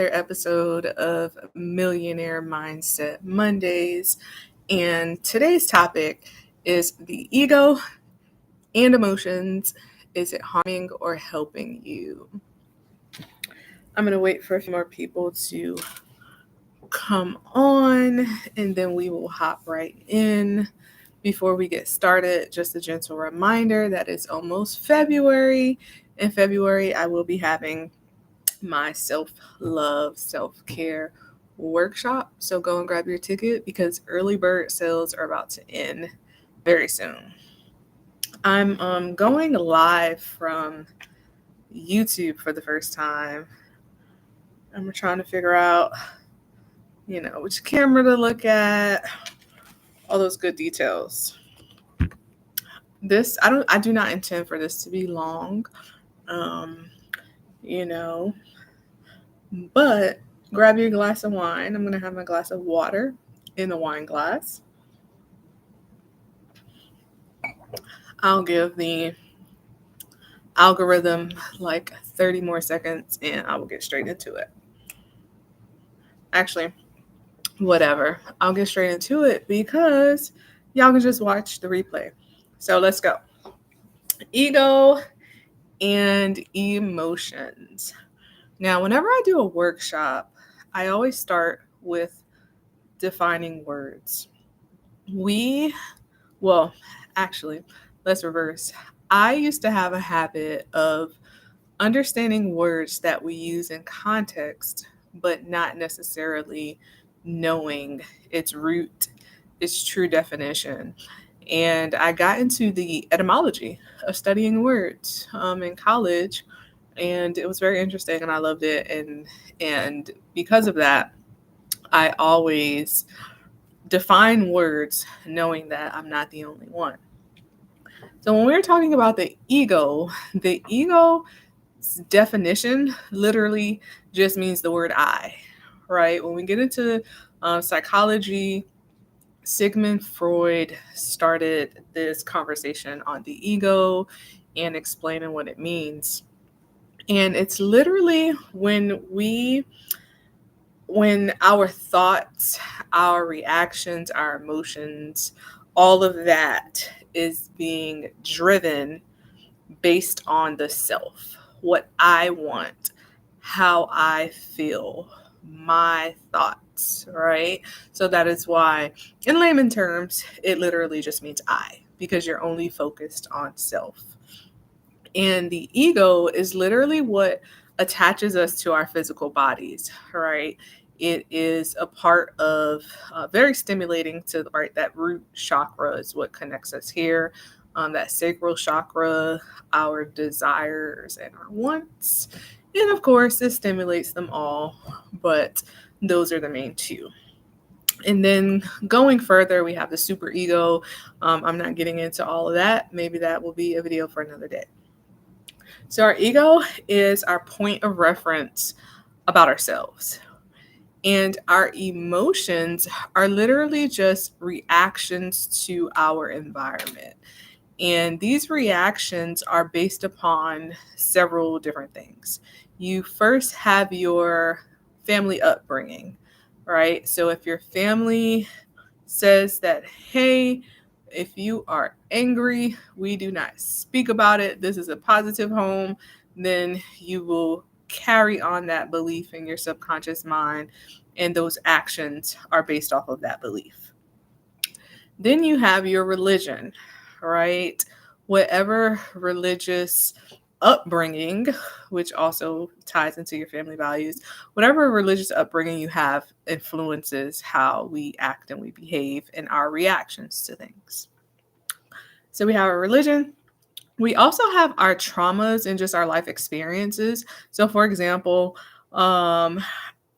episode of Millionaire Mindset Mondays. And today's topic is the ego and emotions. Is it harming or helping you? I'm going to wait for a few more people to come on and then we will hop right in. Before we get started, just a gentle reminder that it's almost February. In February, I will be having my self-love, self-care workshop. So go and grab your ticket because early bird sales are about to end very soon. I'm going live from YouTube for the first time. I'm trying to figure out, which camera to look at, all those good details. I do not intend for this to be long. Um, you know, but grab your glass of wine. I'm going to have my glass of water in the wine glass. I'll give the algorithm like 30 more seconds and I will get straight into it. Actually, whatever. I'll get straight into it because y'all can just watch the replay. So let's go. Ego and emotions. Now, whenever I do a workshop, I always start with defining words. Actually, let's reverse. I used to have a habit of understanding words that we use in context, but not necessarily knowing its root, its true definition. And I got into the etymology of studying words in college, and it was very interesting, and I loved it. And because of that, I always define words knowing that I'm not the only one. So when we're talking about the ego's definition literally just means the word I, right? When we get into psychology, Sigmund Freud started this conversation on the ego and explaining what it means. And it's literally when our thoughts, our reactions, our emotions, all of that is being driven based on the self, what I want, how I feel, my thoughts, right? So that is why, in layman terms, it literally just means I, because you're only focused on self. And the ego is literally what attaches us to our physical bodies, right? It is a part of very stimulating to right. That root chakra is what connects us here. That sacral chakra, our desires and our wants, and of course, it stimulates them all. But those are the main two. And then going further, we have the super ego. I'm not getting into all of that. Maybe that will be a video for another day. So our ego is our point of reference about ourselves. And our emotions are literally just reactions to our environment. And these reactions are based upon several different things. You first have your family upbringing, right? So if your family says that, hey, if you are angry, we do not speak about it, this is a positive home, then you will carry on that belief in your subconscious mind, and those actions are based off of that belief. Then you have your religion, right? Whatever religious upbringing, which also ties into your family values, whatever religious upbringing you have influences how we act and we behave and our reactions to things. So we have our religion. We also have our traumas and just our life experiences. So for example, I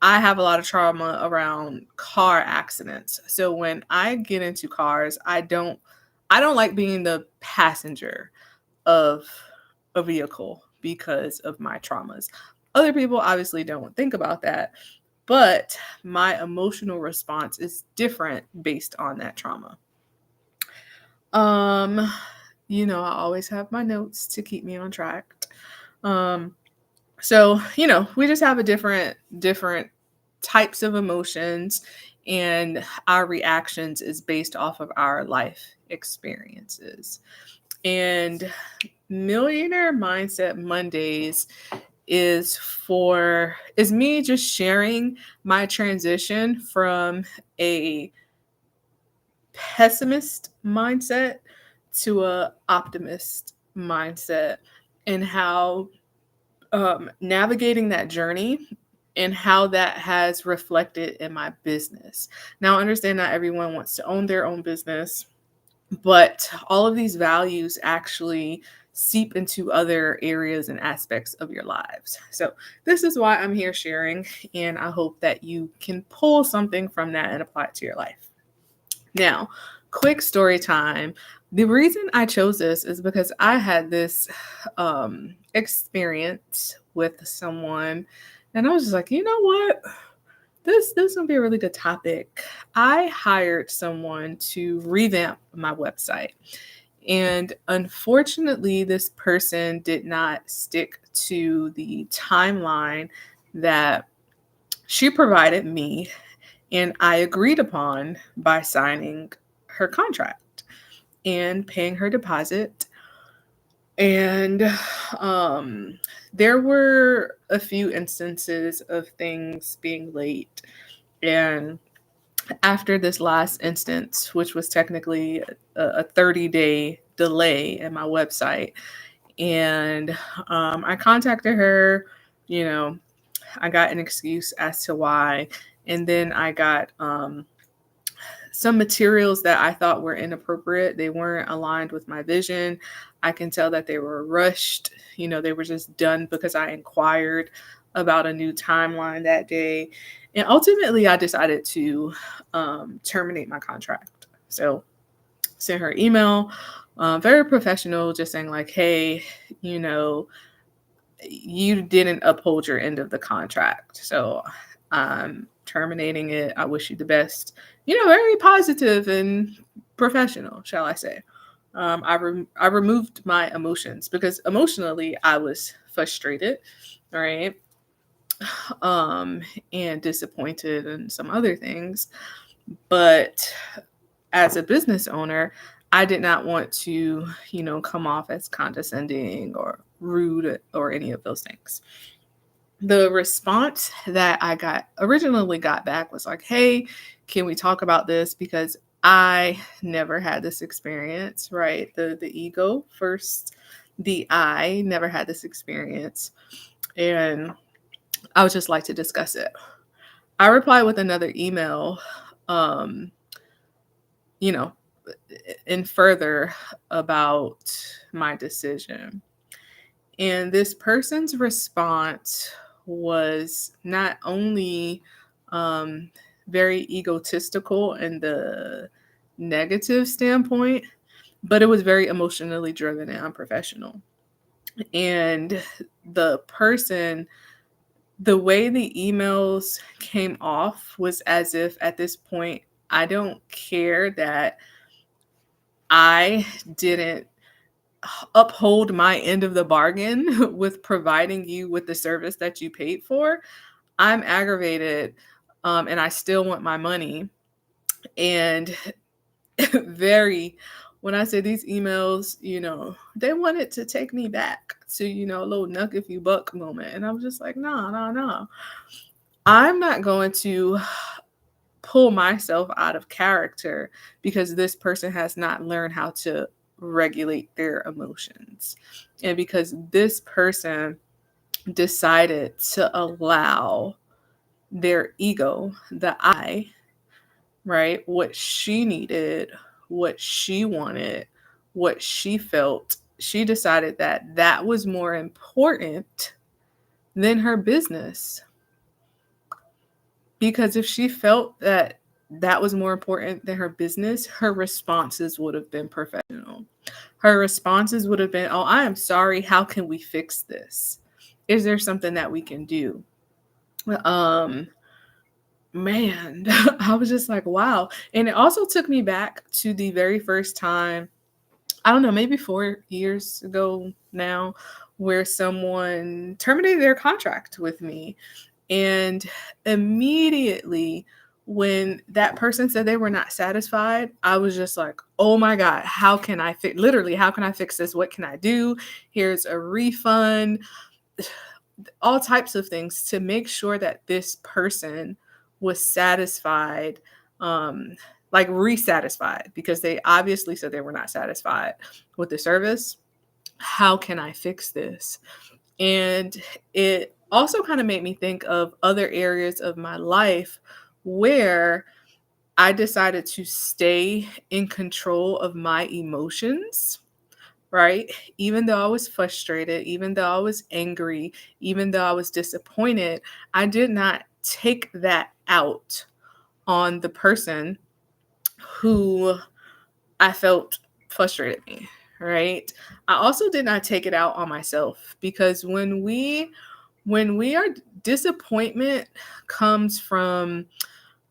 have a lot of trauma around car accidents. So when I get into cars, I don't like being the passenger of a vehicle because of my traumas. Other people obviously don't think about that, but my emotional response is different based on that trauma. I always have my notes to keep me on track. So, we just have a different types of emotions, and our reactions is based off of our life experiences. And Millionaire Mindset Mondays is me just sharing my transition from a pessimist mindset to a optimist mindset, and how navigating that journey and how that has reflected in my business. Now, I understand not everyone wants to own their own business, but all of these values actually seep into other areas and aspects of your lives. So, this is why I'm here sharing, and I hope that you can pull something from that and apply it to your life. Now, quick story time. The reason I chose this is because I had this experience with someone, and I was just like, you know what? This would be a really good topic. I hired someone to revamp my website. And unfortunately, this person did not stick to the timeline that she provided me and I agreed upon by signing her contract and paying her deposit. And there were a few instances of things being late. And after this last instance, which was technically a 30-day delay in my website, and I contacted her, you know, I got an excuse as to why. And then I got some materials that I thought were inappropriate. They weren't aligned with my vision. I can tell that they were rushed. They were just done because I inquired about a new timeline that day. And ultimately, I decided to terminate my contract. So, sent her email, very professional, just saying, like, hey, you didn't uphold your end of the contract. So I'm terminating it. I wish you the best. Very positive and professional, shall I say. I removed my emotions because emotionally I was frustrated, right? And disappointed and some other things. But as a business owner, I did not want to, come off as condescending or rude or any of those things. The response that I originally got back was like, hey, can we talk about this? Because I never had this experience, right? The ego first, the I never had this experience. And I would just like to discuss it. I replied with another email, um, you know, and further about my decision. And this person's response was not only um, very egotistical in the negative standpoint, but it was very emotionally driven and unprofessional. And the person, the way the emails came off was as if at this point, I don't care that I didn't uphold my end of the bargain with providing you with the service that you paid for. I'm aggravated, and I still want my money. And very, when I say these emails, they wanted to take me back to, a little knuck if you buck moment. And I was just like, no, no, no. I'm not going to pull myself out of character because this person has not learned how to regulate their emotions. And because this person decided to allow their ego, the I, right, what she needed, what she wanted, what she felt, she decided that that was more important than her business. Because if she felt that that was more important than her business, her responses would have been professional. Her responses would have been, oh, I am sorry. How can we fix this? Is there something that we can do? Um, Man, I was just like, wow. And it also took me back to the very first time I don't know, maybe 4 years ago now, where someone terminated their contract with me. And immediately, when that person said they were not satisfied, I was just like, oh my God, how can I fix, literally, how can I fix this? What can I do? Here's a refund, all types of things to make sure that this person was satisfied, like resatisfied, because they obviously said they were not satisfied with the service. How can I fix this? And it also kind of made me think of other areas of my life where I decided to stay in control of my emotions, right? Even though I was frustrated, even though I was angry, even though I was disappointed, I did not take that out on the person who I felt frustrated me, right? I also did not take it out on myself, because when we are, disappointment comes from,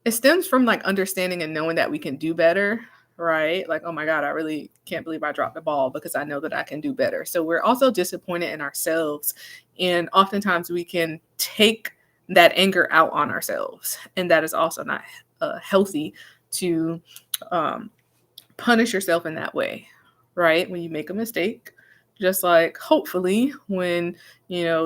it stems from like understanding and knowing that we can do better, right? Like, oh my God, I really can't believe I dropped the ball, because I know that I can do better. So we're also disappointed in ourselves. And oftentimes we can take that anger out on ourselves. And that is also not healthy to um, punish yourself in that way, right? When you make a mistake, just like hopefully when,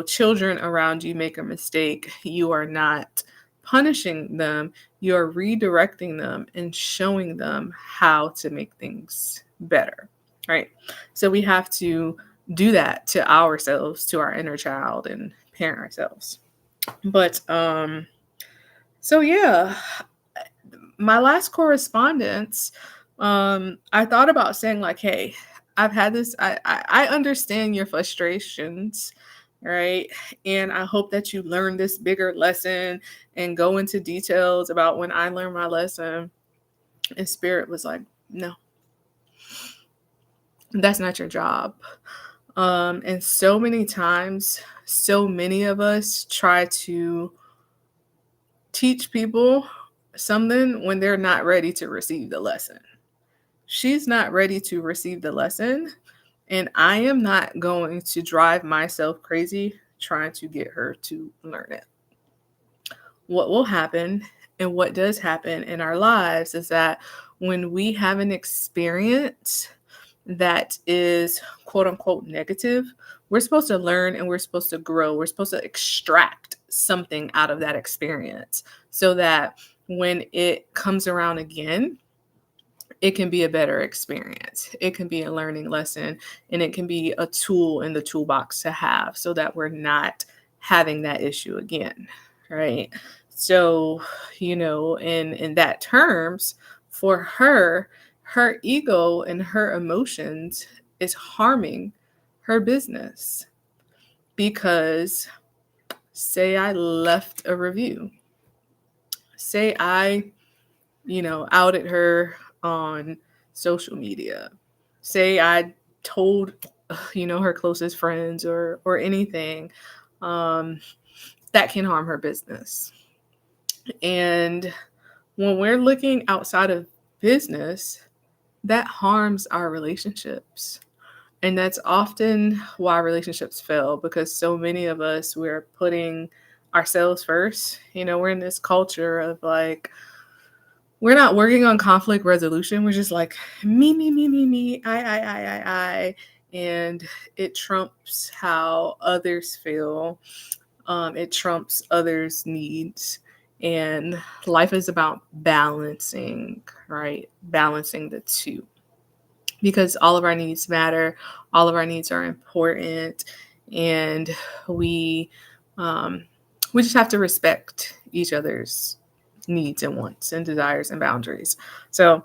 children around you make a mistake, you are not punishing them, you're redirecting them and showing them how to make things better, right? So we have to do that to ourselves, to our inner child, and parent ourselves. But so yeah, my last correspondence, I thought about saying like, hey, I've had this, I understand your frustrations, right? And I hope that you learn this bigger lesson and go into details about when I learned my lesson. And Spirit was like, no, that's not your job. And so many times, so many of us try to teach people something when they're not ready to receive the lesson. She's not ready to receive the lesson, and I am not going to drive myself crazy trying to get her to learn it. What will happen, and what does happen in our lives, is that when we have an experience that is quote unquote negative, we're supposed to learn and we're supposed to grow. We're supposed to extract something out of that experience so that when it comes around again, it can be a better experience. It can be a learning lesson, and it can be a tool in the toolbox to have so that we're not having that issue again, right? So, in that terms, for her, her ego and her emotions is harming her business, because say I left a review, say I outed her on social media. Say I told, her closest friends or anything, that can harm her business. And when we're looking outside of business, that harms our relationships. And that's often why relationships fail, because so many of us, we're putting ourselves first. We're in this culture of like, we're not working on conflict resolution. We're just like me, I. And it trumps how others feel. It trumps others' needs. And life is about balancing, right? Balancing the two. Because all of our needs matter. All of our needs are important. And we just have to respect each other's needs and wants and desires and boundaries. So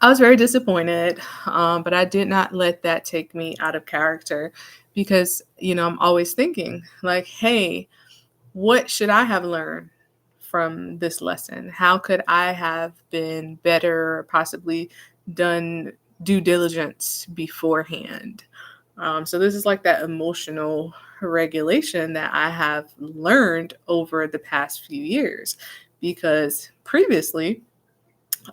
I was very disappointed, but I did not let that take me out of character, because, I'm always thinking like, hey, what should I have learned from this lesson? How could I have been better, possibly done due diligence beforehand? So this is like that emotional regulation that I have learned over the past few years, because previously,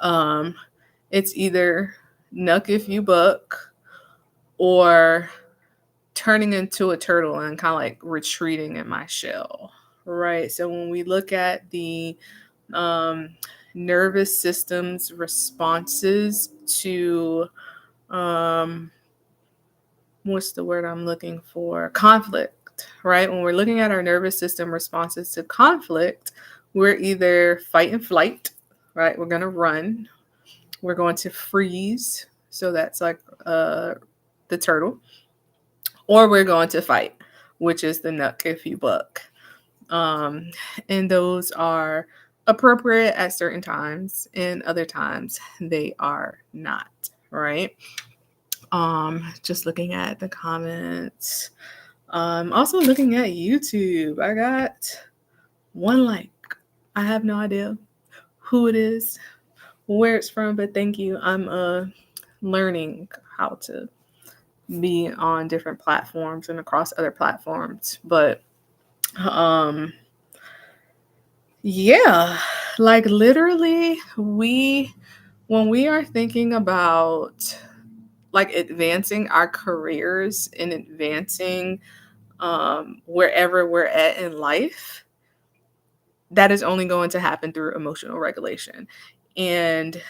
it's either nuck if you buck, or turning into a turtle and kind of like retreating in my shell, right? So when we look at the um, nervous system's responses to um, what's the word I'm looking for? Conflict, right? When we're looking at our nervous system responses to conflict, we're either fight and flight, right? We're going to run, we're going to freeze. So that's like the turtle, or we're going to fight, which is the nuck if you buck. Um, and those are appropriate at certain times, and other times they are not, right? Just looking at the comments. Also looking at YouTube. I got one like. I have no idea who it is, where it's from, but thank you. I'm learning how to be on different platforms and across other platforms. But yeah, like literally when we are thinking about like advancing our careers and advancing wherever we're at in life, that is only going to happen through emotional regulation and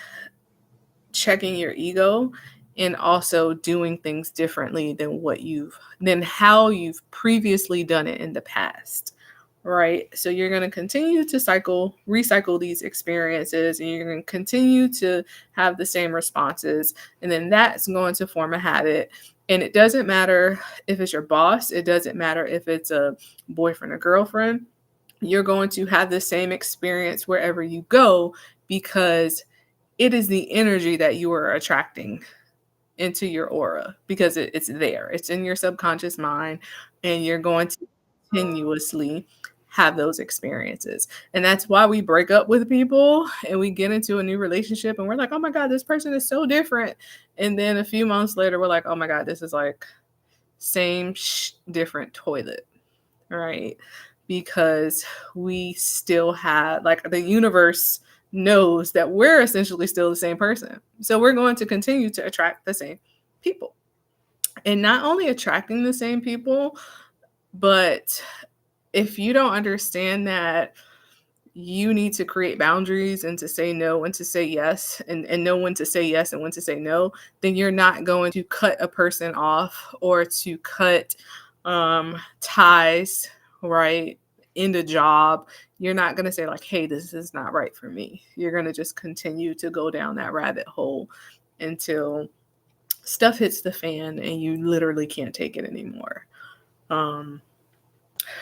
checking your ego, and also doing things differently than how you've previously done it in the past, right? So you're going to continue to recycle these experiences, and you're going to continue to have the same responses, and then that's going to form a habit. And it doesn't matter if it's your boss, it doesn't matter if it's a boyfriend or girlfriend, you're going to have the same experience wherever you go, because it is the energy that you are attracting into your aura, because it's there. It's in your subconscious mind, and you're going to continuously have those experiences. And that's why we break up with people and we get into a new relationship and we're like, oh my God, this person is so different. And then a few months later, we're like, oh my God, this is like same different toilet, right? Because we still have, like, the universe knows that we're essentially still the same person. So we're going to continue to attract the same people. And not only attracting the same people, but if you don't understand that you need to create boundaries and to say no and to say yes, and know when to say yes and when to say no, then you're not going to cut a person off or to cut ties, right? In the job. You're not going to say like, hey, this is not right for me. You're going to just continue to go down that rabbit hole until stuff hits the fan and you literally can't take it anymore.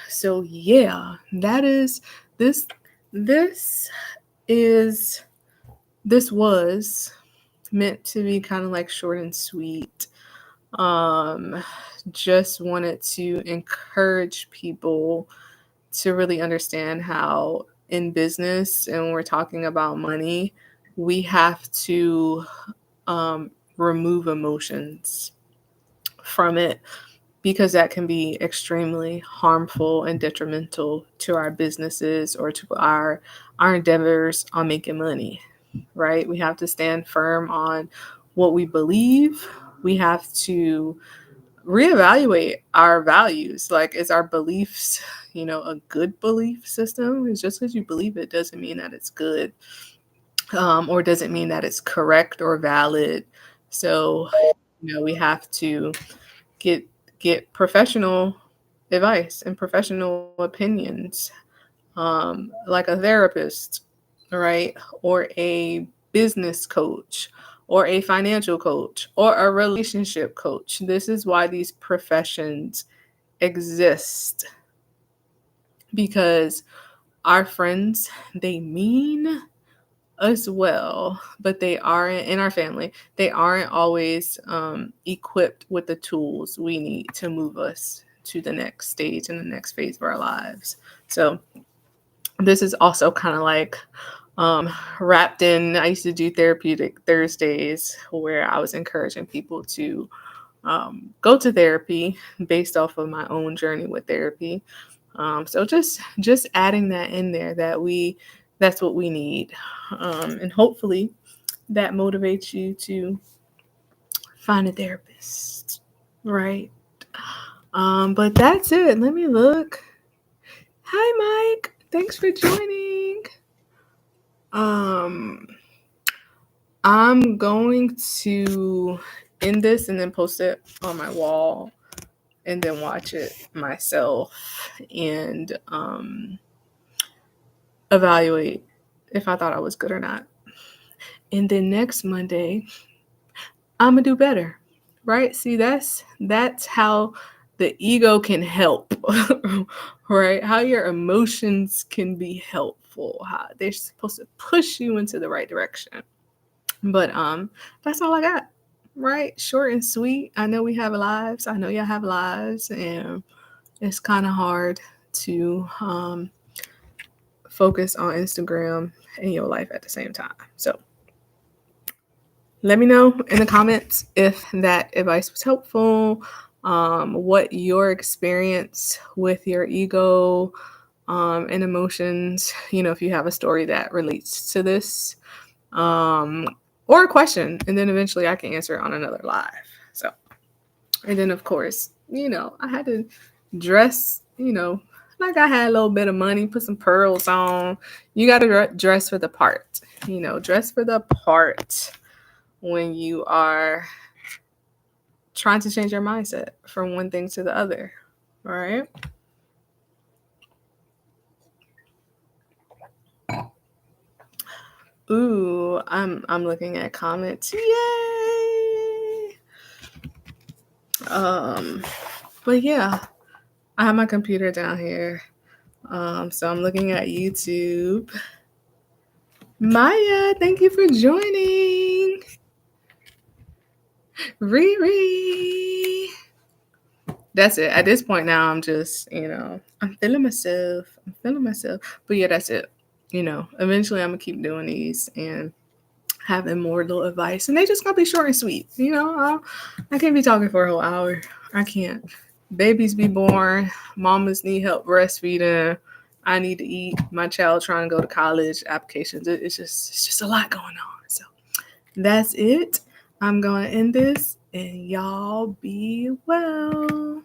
So yeah, that is this this is this was meant to be kind of like short and sweet. Um just wanted to encourage people to really understand how in business, and when we're talking about money, we have to remove emotions from it, because that can be extremely harmful and detrimental to our businesses or to our endeavors on making money, right? We have to stand firm on what we believe. We have to reevaluate our values. Like, is our beliefs, a good belief system? Is just because you believe it doesn't mean that it's good, or doesn't mean that it's correct or valid. So, we have to get professional advice and professional opinions, like a therapist, right? Or a business coach, or a financial coach, or a relationship coach. This is why these professions exist, because our friends, they mean us well, but they aren't, in our family, they aren't always equipped with the tools we need to move us to the next stage and the next phase of our lives. So this is also kind of like wrapped in, I used to do therapeutic Thursdays where I was encouraging people to go to therapy based off of my own journey with therapy. So just adding that in there, that's what we need. And hopefully that motivates you to find a therapist. right? But that's it. Let me look. Hi, Mike. Thanks for joining. Um, I'm going to end this and then post it on my wall and then watch it myself and evaluate if I thought I was good or not. And then next Monday, I'm gonna do better. Right? See, that's how the ego can help. Right? How your emotions can be helpful. How they're supposed to push you into the right direction. But that's all I got. Right? Short and sweet. I know we have lives. I know y'all have lives, and it's kind of hard to focus on Instagram and your life at the same time. So let me know in the comments if that advice was helpful, what your experience with your ego and emotions, if you have a story that relates to this, or a question, and then eventually I can answer it on another live. So, and then of course, I had to dress, like I had a little bit of money, put some pearls on. You got to dress for the part, dress for the part when you are trying to change your mindset from one thing to the other. All right. Ooh, I'm looking at comments. Yay! But yeah, I have my computer down here. So I'm looking at YouTube. Maya, thank you for joining. Riri. That's it. At this point now, I'm just, I'm feeling myself. I'm feeling myself. But yeah, that's it. Eventually I'm gonna keep doing these and having more little advice, and they just gonna be short and sweet. I can't be talking for a whole hour. I can't. Babies be born. Mamas need help breastfeeding. I need to eat. My child trying to go to college. Applications. It's just a lot going on. So that's it. I'm gonna end this, and y'all be well.